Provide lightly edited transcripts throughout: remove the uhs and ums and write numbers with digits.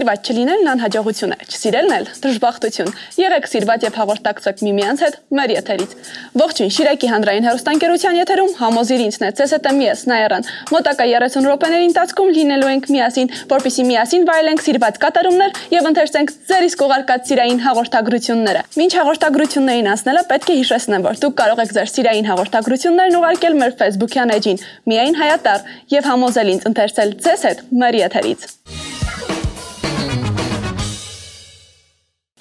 Սիրված չլինելն անհաջողություն է, չսիրելն էլ դժբախտություն։ Եղեք սիրված եւ հաղորդակցեք միմյանց հետ մեր եթերից։ Ողջույն, Շիրակի հանրային հեռուստաընկերության եթերում համոզիր ինձն է ՑՍՏՄ-ի Նայարան։ Մոտակա 30 րոպեների ընթացքում լինելու ենք միասին, որպեսզի միասին վայելենք սիրված կատարումներ եւ ընթերցենք ձեր իսկ ուղարկած սիրային հաղորդագրությունները։ Մինչ հաղորդագրություններին անցնելը պետք է հիշեցնեմ, որ դուք կարող եք ձեր սիրային հաղորդագրություններն ուղարկել մեր Facebook-յան էջին Միայն Հայատար եւ համոզել ինձ ընթերցել ձեզ հետ մեր եթերից։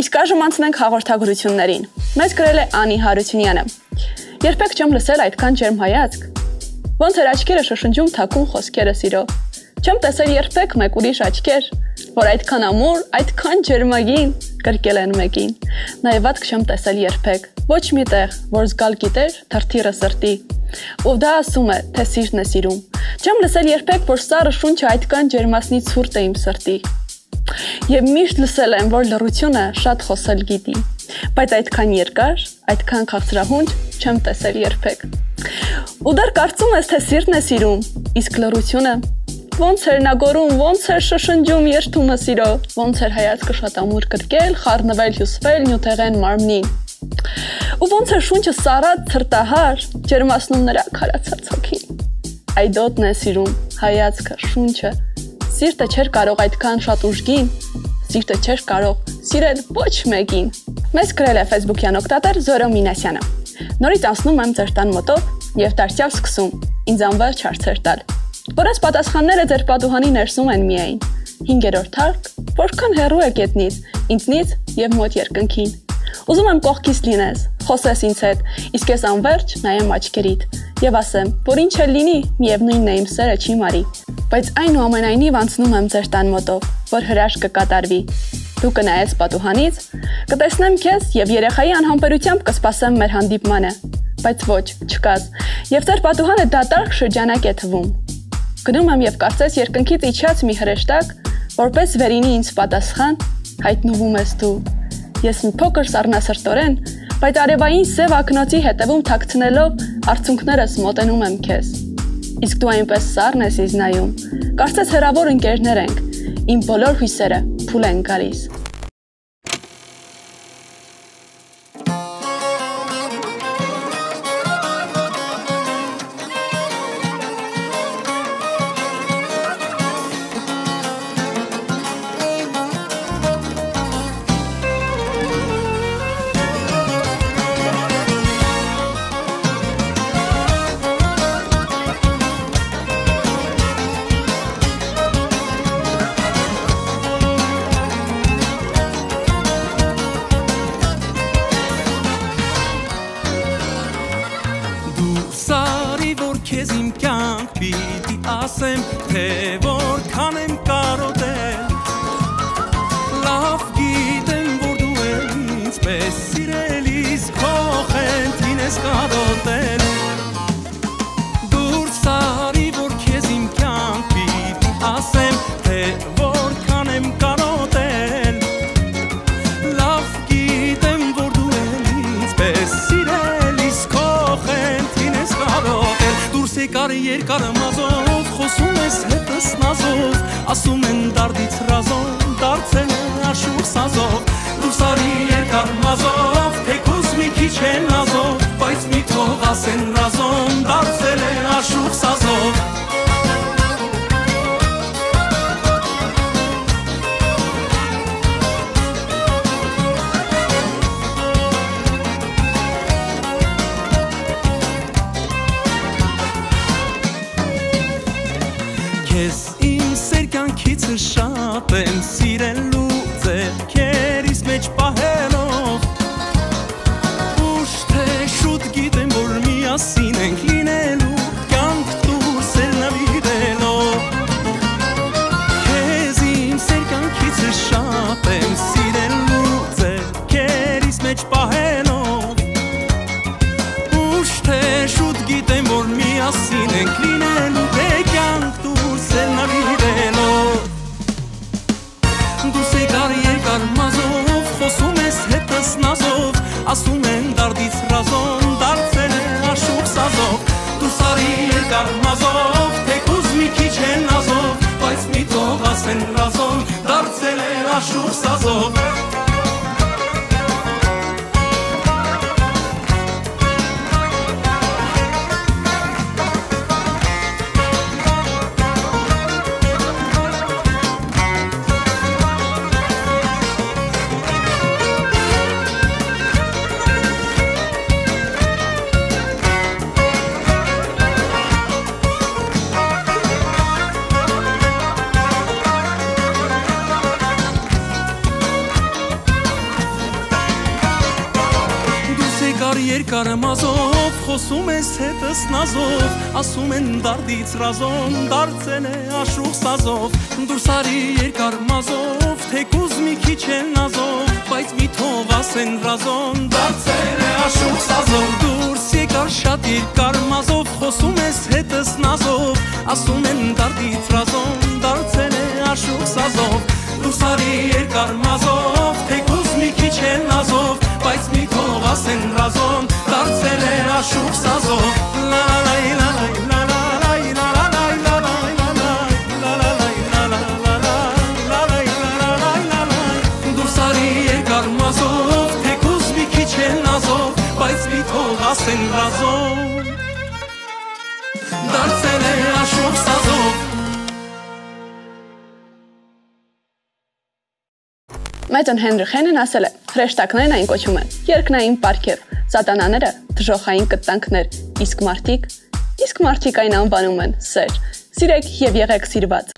Իսկ այժմ անցնենք հաղորդագրություններին։ Մեզ գրել է Անի Հարությունյանը։ Երբեք չեմ լսել այդքան ջերմ հայացք։ Ոնց էր աչքերը շշնջում թաքուն խոսքերը սիրո։ Չեմ տեսել երբեք մեկ ուրիշ աչքեր, որ այդքան ամուր, այդքան ջերմագին կրկել են մեկին։ Նայված չեմ տեսել երբեք, ոչ մի տեղ, որ զգալ գիտեր թրթիրը սրտի։ Ու դա ասում է, թե սիրտն է սիրում։ Չեմ լսել երբեք, որ սառը շունչը այդքան ջերմասնի ցուրտ է իմ սրտի։ Եվ միշտ լսել եմ, որ լռությունը շատ խոսել գիտի, բայց այդքան երկար, այդքան քաղցրահունչ չեմ տեսել երբեք։ Ու դեռ կարծում ես, թե սիրտն է սիրում, իսկ լռությունը ոնց էր նա գոռում, ոնց էր շշնջում երթումը սիրո, ոնց էր հայացքը շատ ամուր կրկել, խառնվել, հյուսվել նյութեղեն մարմնին։ Ու ոնց էր շունչը սառած ցրտահար, ջերմացնում նրա քարացած հոգին։ Այդոտն է սիրում, հայացքը, շունչը։ Սիրտը չէր կարող այդքան շատ ուժգին, սիրտը չէր կարող սիրել ոչ մեկին։ Մեզ գրել է Facebook-յան օգտատեր Զորո Մինասյանը։ Նորից անցնում եմ ձեր տան մոտով եւ դարձյալ սկսում ինձ անվերջ հարցեր տալ։ Որոնց պատասխանները ձեր պատուհանի ներսում են միայն։ 5-րդ հարկ, որքան հեռու է գետնից, ինձնից եւ մոտ երկնքին։ Ուզում եմ կողքից լինես, խոսես ինձ հետ, իսկ ես անվերջ նայեմ աչքերիդ եւ ասեմ, որ ինչ էլ լինի, միևնույնն է իմ սերը չի մարի։ Բայց այնուամենայնիվ անցնում եմ ձեր տան մոտով, որ հրաշք կկատարվի։ Դու կնայես պատուհանից, կտեսնեմ քեզ եւ երեխայի անհամբերությամբ կսպասեմ մեր հանդիպմանը։ Բայց ոչ, չկաս, եւ ձեր պատուհանը դատարկ շրջանակ է թվում։ Գնում եմ եւ կարծես երկնքից իջած մի հրեշտակ, որպես վերինի ինձ պատասխան, հայտնվում ես դու։ Ես մի փոքր սառնասրտորեն, բայց արևային սև ակնոցի հետևում թաքցնելով արցունքներս մոտենում եմ քեզ։ Իսկ դու այնպես սառն ես ինձ նայում, կարծես հեռավոր ընկերներ ենք, իմ բոլոր հույսերը փուլ են գալիս։ Ասեմ, թե որքան եմ կարոտել, լավ գիտեմ, որ դու ինձ պես սիրելիս քո խենթին ես կարոտել, դուրս արի, որ քեզ իմ կյանք պիտի ասեմ, թե որքան եմ կարոտել, լավ գիտեմ, որ դու ինձ պես սիրելիս քո խենթին ես կարոտել, դուրս եկար երկար մազով խոսում ես հետս նազով, ասում են դարդից ռազով, դարձել է աշուր սազով, դուրս արի երկար մազով, թեկուզ մի քիչ է նազով, բայց մի թող ասեն ռազով, դարձել է աշուր սազով։ Քեզ իմ սերկյանքիցը շատ եմ սիրելու ձեռքերիս մեջ պահելով, ուշ թե շուտ գիտեմ, որ միասին ենք լինելու, կյանք դուրս էլ նվիրելով։ Քեզ իմ սերկյանքիցը շատ եմ սիրելու ձեռքերիս մեջ պահելով, ուշ թե շուտ գիտեմ, որ միասին ենք լինելու, կյանք դուրս եկար երկար մազով, խոսում ես հետս նազով, ասում են դարդից ռազով, դարձել է աշուր սազով, դուրս արի երկար մազով, թեկուզ մի քիչ է նազով, բայց մի թող ասեն ռազով, դարձել է աշուղ սազով Երկար մազով, խոսում ես հետս նազով, ասում են դարդից ռազոն, դարձել է աշուղ սազով, դուրս արի երկար մազով, թեկուզ մի քիչ են նազով, բայց մի թող ասեն ռազոն, դարձել է աշուղ սազով, դուրս եկար շատ երկար մազով, խոսում ես հետս նազով, ասում են դարդից ռազոն, դարձել է աշուղ սազով, դուրս արի երկար մազով, թեկուզ մի քիչ են նազով, բայց մի թող ասեն ռազոն, դարձել է աշուղ սազով, լա լա լա լա ասեն ռազոն, դարձել է աշուղ սազով Մեծն Հենրիխենն ասել է, հրեշտակներն այն կոչում են, երկնային պարգև, սատանաները դժոխային կտանքներ, իսկ մարդիկ այն անվանում են սեր, սիրեք և եղեք սիրված։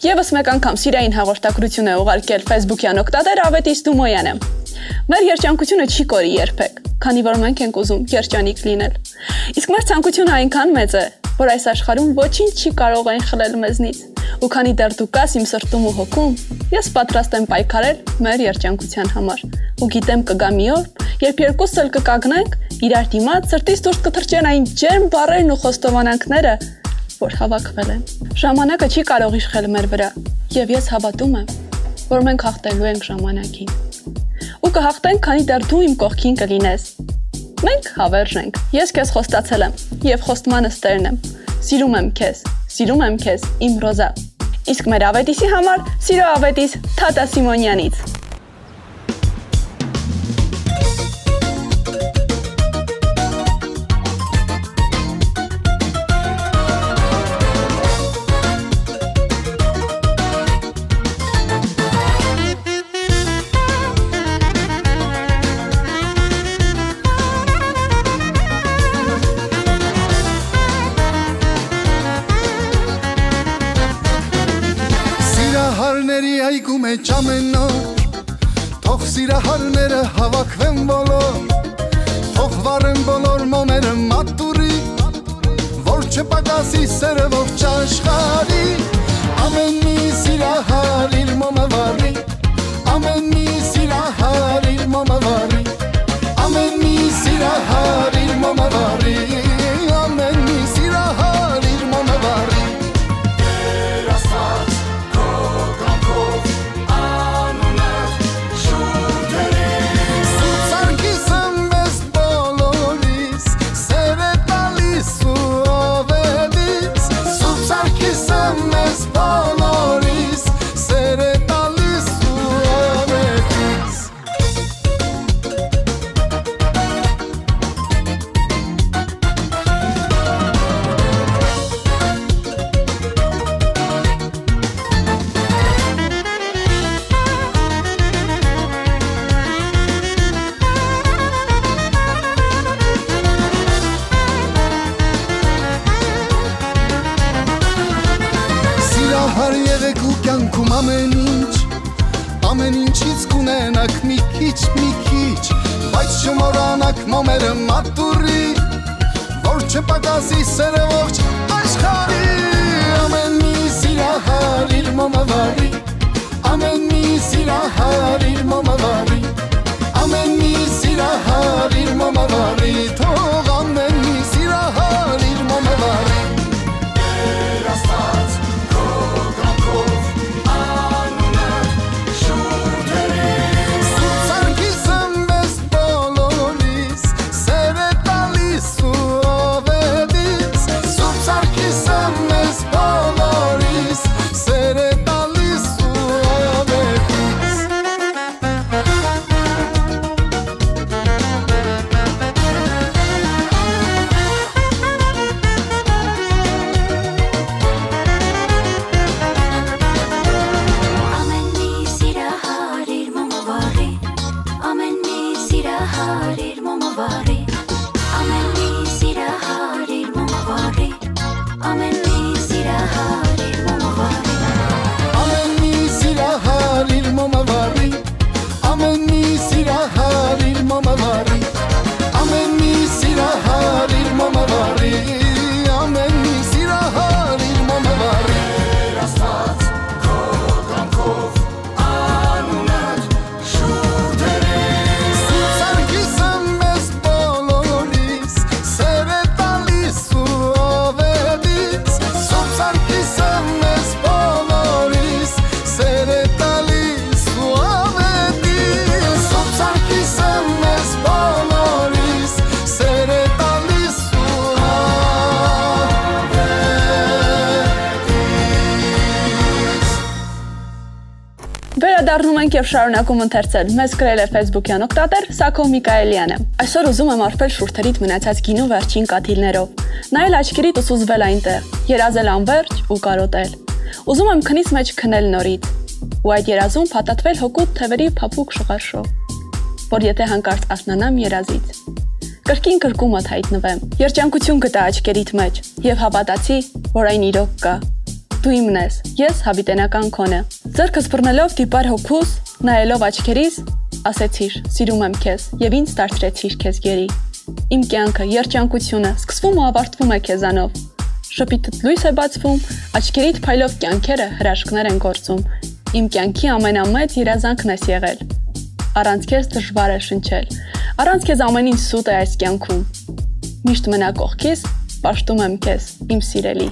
Եվս մեկ անգամ սիրային հաղորդակցություն է ուղարկել Facebook-յան օգտատեր Ավետիս Դումոյանը։ Մեր երջանկությունը չի կորի երբեք, քանի որ մենք ենք ուզում երջանիկ լինել։ Իսկ մեր ցանկությունը այնքան մեծ է, որ այս աշխարհում ոչինչ չի կարող այն խլել մեզնից։ Ու քանի դեռ դու կաս իմ սրտում ու հոգում, ես պատրաստ եմ պայքարել մեր երջանկության համար։ Ու գիտեմ կգա մի օր, երբ երկուսս էլ կկանգնենք, իրար դիմաց սրտից դուրս կթռչեն այն ջերմ բառերն ու խոստովանանքները, որ հավաքվել են։ Ժամանակը չի կարող իշխել մեր վրա, եւ ես հավատում եմ, որ մենք հաղթելու ենք ժամանակին։ Ու կհաղթենք, քանի դեռ դու իմ կողքին կլինես։ Մենք հավերժ ենք։ Ես քեզ խոստացել եմ եւ խոստմանս տերն եմ։ Սիրում եմ քեզ, իմ Ռոզա։ Իսկ մեր Ավետիսի համար սիրո Ավետիս Թաթա Սիմոնյանից։ Այգում է ճամենոր, թող սիրահարները հավաքվեն բոլոր, թող վարեն բոլոր մոմերը մատուրի, որ չպակասի սերը ողջ աշխարհի, ամեն մի սիրահար իր մոմը վարի, ամեն մի սիրահար իր մոմը վարի, ամեն մի սիրահար իր մոմը վարի, ամեն մի սիրահար իր մոմը վարի։ Ամեն ինչից կունենաք մի քիչ, բայց չմոռանաք մոմերը մատուրի, որ չպակասի սերը ողջ աշխարհի, ամեն մի սիրահար իր մոմը վարի, ամեն մի սիրահար իր մոմը վարի, ամեն մի սիրահար իր մոմը վարի, թող ամեն մի սիրահար իր մոմը վարի։ Վերադառնում ենք եւ շարունակում ընթերցել։ Մեզ գրել է Facebook-յան օգտատեր Սակո Միքայելյանը։ Այսօր ուզում եմ արփել շուրթերիդ մնացած գինու վերջին կաթիլներով։ Նայել աչքերիդ ու սուզվել այնտեղ, երազել անverջ ու կարոտել։ Ուզում եմ քնից մեջ քնել նորից։ Ու այդ երազում փաթաթվել հոգուտ թևերի փափուկ շղարշով, որ եթե հանկարծ արթնանամ երազից, կրկին կրկումդ հայտնվեմ։ Երջանկություն գտա աչքերիդ մեջ եւ հավատացի, որ այն իրոք կա։ Դու իմն ես, ես հավիտենական քոնը։ Ձեռքս բռնելով դիպար հոգուս, նայելով աչքերիս, ասեցիր. «Սիրում եմ քեզ» եւ ինձ դարձրեցիր քեզ գերի։ Իմ կյանքը, երջանկությունը սկսվում ու ավարտվում է քեզանով։ Շփիթդ լույս է բացվում, աչքերիդ փայլով կյանքերը հրաշքներ են գործում։ Իմ կյանքի ամենամեծ երազանքն ես եղել։ Առանց քեզ դժվար է շնչել։ Առանց քեզ ամեն ինչ սուտ է այս կյանքում։ Միշտ մնա կողքիս, պաշտում եմ քեզ, իմ սիրելի։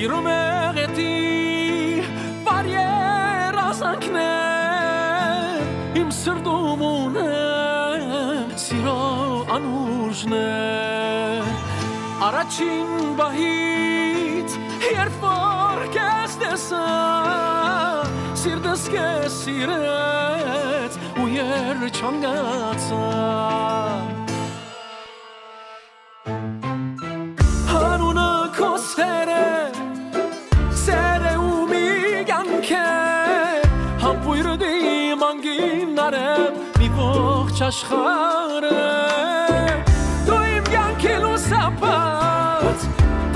Սիրում եղետի բարեր ասանքներ իմ սրդում ունեմ սիրո անուժներ առաջին բահից երբ որ քեզ տեսա սիրտս քեզ սիրեց ու երջանկացա Հանունը քո Համբույրը դիմանգին արեմ մի ողջ աշխարը Դու իմ կյանքի լուսապատ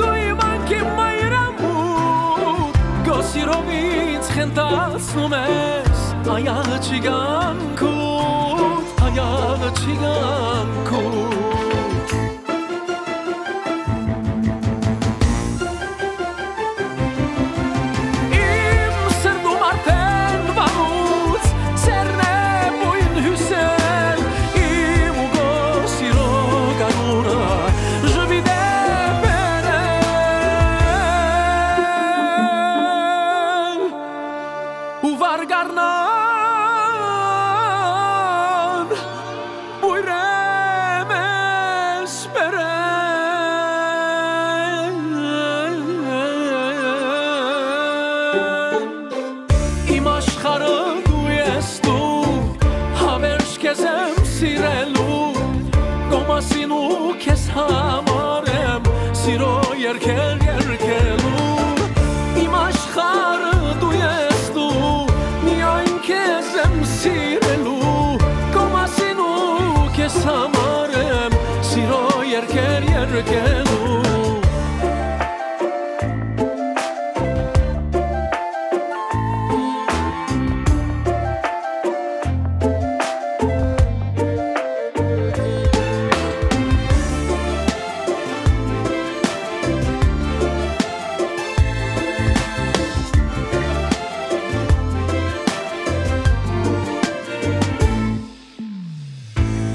Դու իմ անքի մայրամուտ Գոսիրով ինձ խենտացնում ես Այանը չիգանքուտ Այանը չիգանքուտ Համարեմ սիրո երկել երկելու Իմ աշխարը դու ես դու Միայն քեզ եմ սիրելու Քո մասին ու քեզ համարեմ սիրո երկել երկելու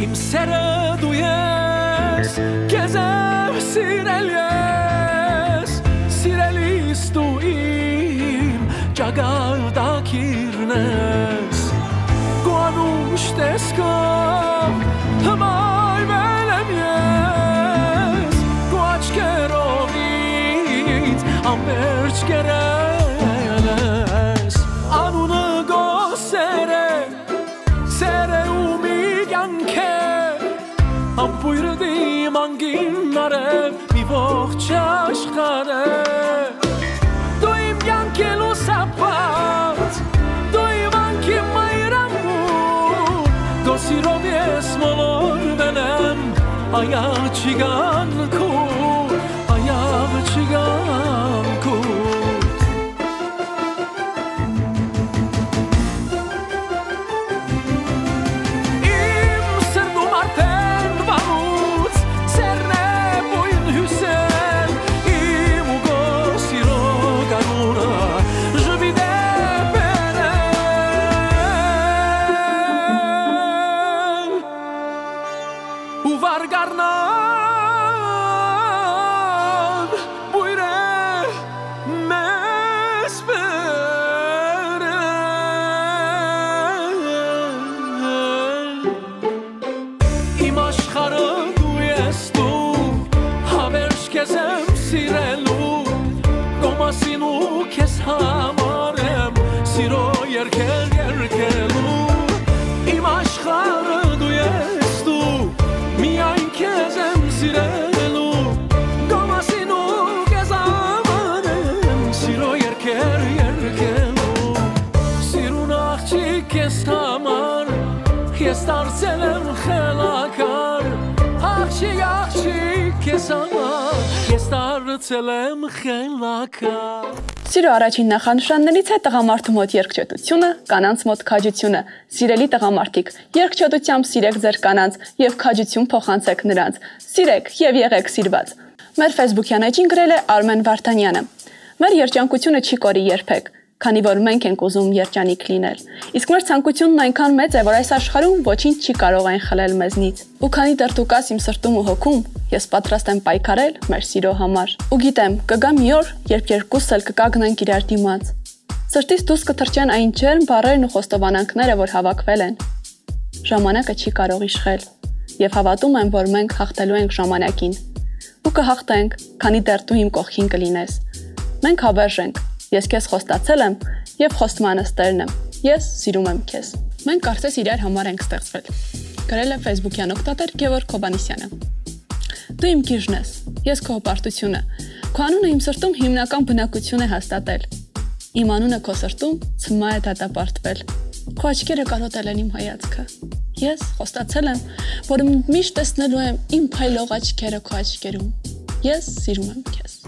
Իմ սերը դու ես, քեզ եմ սիրել ես, սիրելիս դու իմ ճակատագիրն ես, քո անուշ տեսքով հմայվել եմ ես, քո աչքերով ինձ անվերջ կերել ես, անունը գոսեր է, սեր է ու մի կյանք է, Համբույրը դիմանգին արև մի ողջ աշխարհ է Դու իմ կյանքի լուսապատ Դու իմ անքի մայրամուտ Քո սիրով ես մոլորվել եմ Այանը չիգանքուտ Այանը չիգանքուտ քեզ համար ես դարձել եմ խելակար աղջիկ քեզ համար ես դարձել եմ խելակար Սիրո առաջին նախանշաններից է տղամարդու մոտ երկչոտությունը, կանանց մոտ քաջությունը։ Սիրելի տղամարդիկ, երկչոտությամբ սիրեք ձեր կանանց եւ քաջություն փոխանցեք նրանց։ Սիրեք եւ եղեք սիրված։ Մեր Facebook-յան էջին գրել է Արմեն Վարդանյանը։ Մեր երջանկությունը չի կորի երբեք, քանի որ մենք ենք ուզում երջանիկ լինել։ Իսկ մեր ցանկությունն այնքան մեծ է, որ այս աշխարհում ոչինչ չի կարող այն խլել մեզնից։ Ու քանի դեռ դու կաս իմ սրտում ու հոգում, ես պատրաստ եմ պայքարել մեր սիրո համար։ Ու գիտեմ, կգա մի օր, երբ երկուսս էլ կկանգնենք իրար դիմաց։ Սրտից դուրս կթռչեն այն ջերմ բառերն ու խոստովանանքները, որ հավաքվել են։ Ժամանակը չի կարող իշխել, եւ հավատում եմ, որ մենք հաղթելու ենք ժամանակին։ Ու կհաղթենք, քանի դեռ դու իմ կողքին կլինես։ Մենք հավերժ ենք։ Ես քեզ խոստացել եմ եւ խոստմանս տերն եմ։ Ես սիրում եմ քեզ։ Մենք կարծես իրար համար ենք ստեղծվել։ Գրել է Facebook-յան օգտատեր Գևորգ Հովանեսյանը։ Դու իմ գիժն ես, ես քո հպարտությունը։ Քո անունը իմ սրտում հիմնական բնակություն է հաստատել։ Իմ անունը քո սրտում ցմա է դատապարտվել։ Քո աչքերը կարոտել են իմ հայացքը։ Ես խոստացել եմ, որ միշտ տեսնելու եմ իմ փայլող աչքերը քո աչքերում։ Ես սիրում եմ քեզ։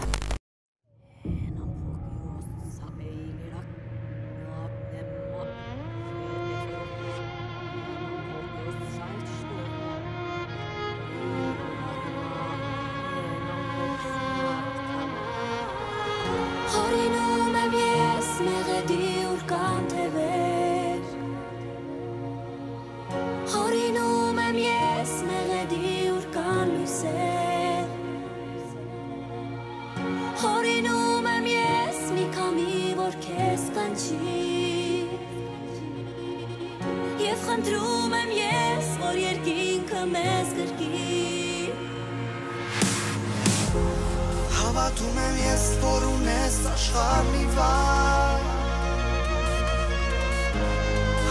Հավատում եմ ես, որ ունես աշխարհ մի վայր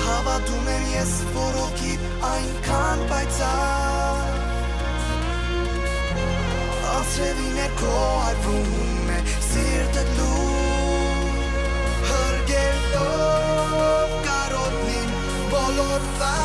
Հավատում եմ ես, որ օգիտ այնքան պայծառ Ասրևի ներքո այրվում է սիրտդ լուր Հրգելով կարոտնին բոլոր վարձ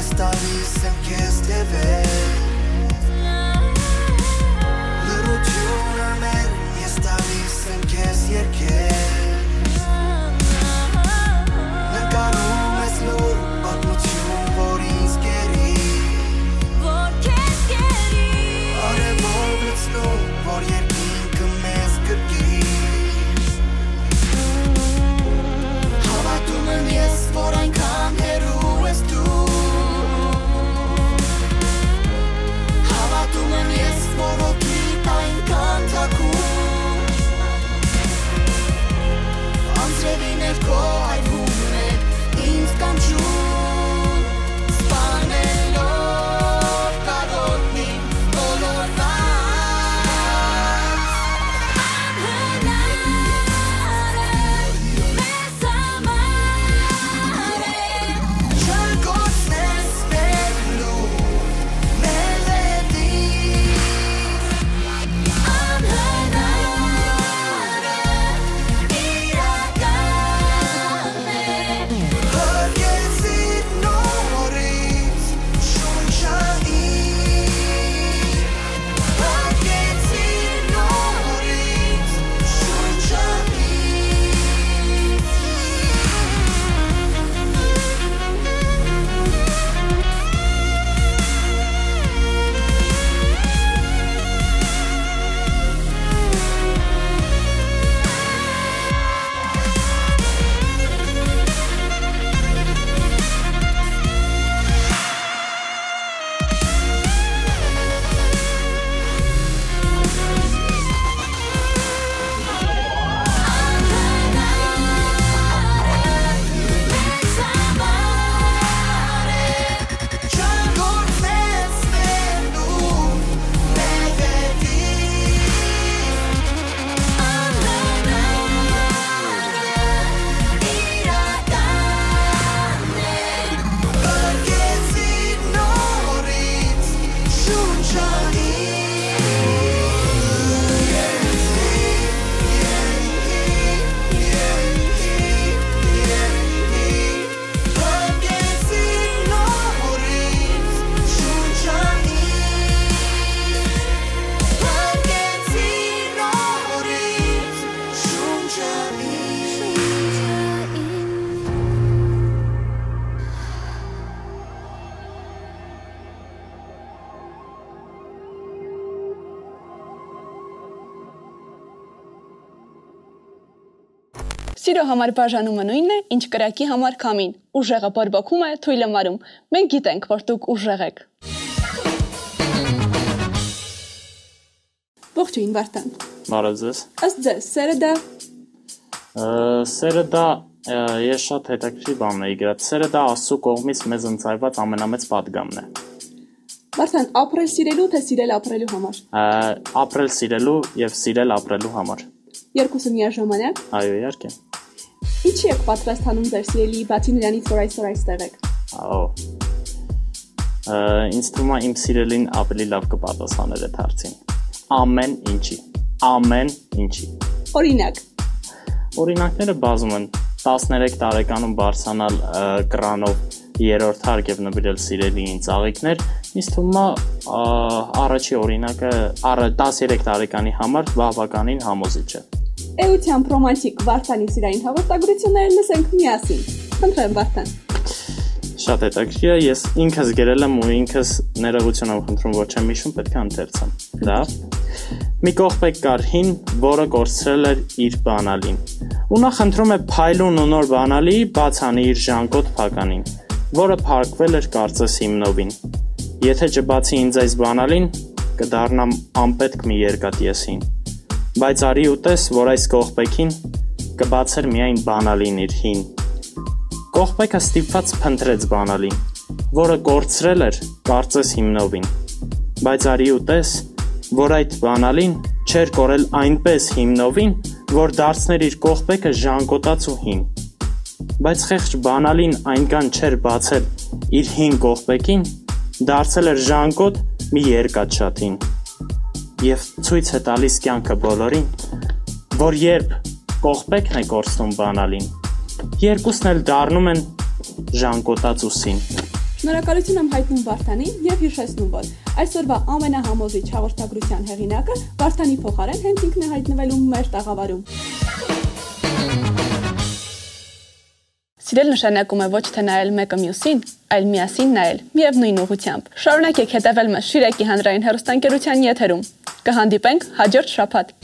Ես տալիս եմ քեզ թևեր Լրությունը մեր Ես տալիս եմ քեզ երգեր Նկարում ես լուր պատմություն, որ ինձ կերի Որ քեզ կերի Արևով լցնում, որ երկինքը մեզ կրկի Հավատում եմ ես, որ այնքան հեռու Հավատում եմ ես, որ օգիտ այնքան թակում Անձրևի ներքո այրվում է ինձ կանչում Սպանելով կարոտնին բոլոր վարձ Սիրո համար բաժանումը նույնն է, ինչ կրակի համար քամին։ Ուժեղը բորբոքում է, թույլը մարում։ Մենք գիտենք, որ դուք ուժեղ եք։ Ողջույն, Վարդան։ Բարև ձեզ։ Ըստ ձեզ, սերը դա Սերը դա ես շատ հետաքրքիր բան էի գրած։ Սերը դա Աստծո կողմից մեզ ընծայված ամենամեծ պատգամն է։ Վարդան, ապրել սիրելու թե սիրել ապրելու համար։ Ապրել սիրելու եւ սիրել ապրելու համար։ Երկուսը միաժամանակ։ Այո, իհարկե։ Ինչի եք պատրաստանում ձեր սիրելի, բացի նրանից, որ այսօր այստեղ եք։ Ինձ թվում է իմ սիրելին ավելի լավ կպատասխաներ այդ հարցին։ Ամեն ինչի։ Օրինակ։ Օրինակները բազում են 13 տարեկանում բարձրանալ կրանով երրորդ հարկ եւ նվիրել սիրելիին ծաղիկներ, ինձ թվում է առաջի օրինակը 13 տարեկանի համար բավականին համոզիչ է։ Էությամբ ռոմանտիկ Վարդանի սիրային հաղորդագրությունները լսենք միասին։ Խնդրեմ, Վարդան։ Շատ հետաքրքիր է, ես ինքս գրել եմ ու ինքս ներողություն եմ խնդրում, որ չեմ հիշում, պետք է ընթերցեմ։ Լավ։ Մի կողպեկ կար հին, որը կորցրել էր իր բանալին։ Ու նա խնդրում է փայլուն ու նոր բանալի բաց անի իր ժանգոտ փականին, որը փակվել էր կարծես հիմնովին։ Եթե չբացի ինձ այս բանալին, կդառնամ անպետք մի երկաթ եսին։ Բայց արի ու տես, որ այս կողպեքին կբացեր միայն բանալին իր հին։ Կողպեքը ստիպված փնտրեց բանալին, որը կորցրել էր կարծես հիմնովին։ Բայց արի ու տես, որ այդ բանալին չէր կորել այնպես հիմնովին, որ դարձներ իր կողպեքը ժանգոտած ու հին։ Բայց խեղճ բանալին այնքան չէր բացել իր հին կողպեքին, դարձել էր ժանգոտ մի երկաթ շաթին։ Եվ ցույց է տալիս կյանքը բոլորին, որ երբ կողպեքն է կորցնում բանալին, երկուսն էլ դառնում են ժանգոտած ուսին։ Շնորհակալություն եմ հայտնում Վարդանին եւ հիշեցնում, որ այսօրվա ամենահամոզիչ հաղորդագրության հեղինակը Վարդանի փոխարեն հենց ինքն է հայտնվելու մեր տաղավարում։ Սիրել նշանակում է ոչ թե նայել մեկը մյուսին, այլ միասին նայել, միևնույն ուղղությամբ։ Շարունակեք հետևել մեզ Շիրակի հանրային հեռուստաընկերության եթերում։ Կհանդիպենք հաջորդ շաբաթ։